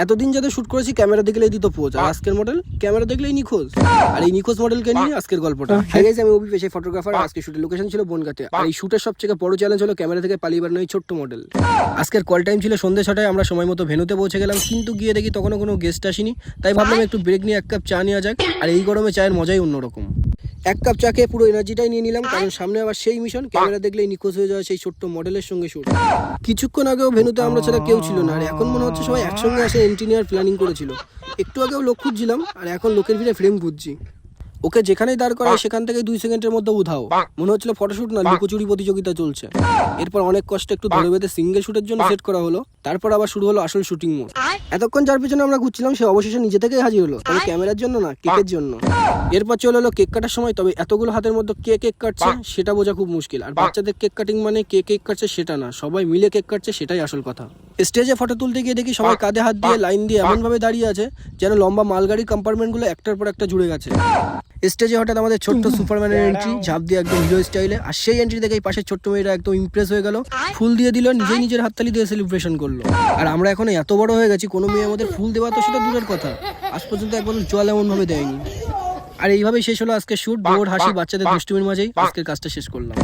এতদিন যাতে শুট করেছি ক্যামেরা দেখলেই দিত পোজ, আর আজকের মডেল ক্যামেরা দেখলেই নিখোঁজ। আর এই নিখোঁজ মডেলকে নিয়ে আজকের গল্পটা। হাই গাইস, আমি অভি পেশায় ফটোগ্রাফার। আজকে শুটের লোকেশন ছিল বনগাঁতে। আর এই শুটের সবথেকে বড় চ্যালেঞ্জ হলো ক্যামেরা থেকে পালিয়ে বেড়ানো এই ছোট্ট মডেল। আজকের কল টাইম ছিল সন্ধ্যে 6টায়। আমরা সময় মতো ভেন্যুতে পৌঁছে গেলাম, কিন্তু গিয়ে দেখি তখনও কোনো গেস্ট আসেনি। তাই ভাবলাম একটু ব্রেক নিয়ে এক কাপ চা নেওয়া যাক। আর এই গরমে চায়ের মজাই অন্যরকম। এক কাপ চা খেয়ে পুরো এনার্জিটাই নিয়ে নিলাম, কারণ সামনে আবার সেই মিশন, ক্যামেরা দেখলেই নিখোঁজ হয়ে যাওয়া সেই ছোট্ট মডেলের সঙ্গে শুট। কিছুক্ষণ আগেও ভেন্যুতে আমরা ছাড়া কেউ ছিল না, আর এখন মনে হচ্ছে সবাই একসঙ্গে আসে এন্ট্রি নেওয়ার প্ল্যানিং করেছিল। একটু আগেও লোক খুঁজছিলাম, আর এখন লোকের ভিড়ে ফ্রেম খুঁজছি। ওকে যেখানেই দাঁড় করায় সেখান থেকে 2 সেকেন্ডের মধ্যে উধাও। মনে হচ্ছিল ফটোশুট না, লুকোচুরি প্রতিযোগিতা চলছে। এরপর অনেক কষ্ট একটু ধরে বেঁধে সিঙ্গেল শুটের জন্য সেট করা হলো। তারপর আবার শুরু হলো আসল শুটিং মোড। এতক্ষণ যার পিছনে আমরা ঘুরছিলাম সে অবশেষে নিজে থেকেই হাজির হলো, তবে ক্যামেরার জন্য না, কেকের জন্য। এরপর চলে হলো কেক কাটার সময়। তবে এতগুলো হাতের মধ্যে কে কেক কাটছে সেটা বোঝা খুব মুশকিল। আর বাচ্চাদের কেক কাটিং মানে কে কেক কাটছে সেটা না, সবাই মিলে কেক কাটছে, সেটাই আসল কথা। স্টেজে ফটো তুলতে গিয়ে দেখি সবাই কাঁধে হাত দিয়ে লাইন দিয়ে এমন ভাবে দাঁড়িয়ে আছে যেন লম্বা মালগাড়ির কম্পার্টমেন্টগুলো একটার পর একটা জুড়ে গেছে। স্টেজে হঠাৎ আমাদের ছোট্ট সুপারম্যানের এন্ট্রি, ঝাঁপ দিয়ে একদম হিরো স্টাইলে। আর সেই এন্ট্রি দেখে পাশের ছোট্ট মেয়েটা একদম ইমপ্রেস হয়ে গেল, ফুল দিয়ে দিল, নিজেই নিজের হাততালি দিয়ে সেলিব্রেশন করলো। আর আমরা এখন এত বড় হয়ে গেছি, কোনো মেয়ে আমাদের ফুল দেওয়া তো সেটা দূরের কথা, আজ পর্যন্ত একবার জল এমন ভাবে দেয়নি। আর এইভাবেই শেষ হলো আজকে শুট। বোর্ড হাসি বাচ্চাদের দুষ্টুমির মাঝেই আজকের কাজটা শেষ করলাম।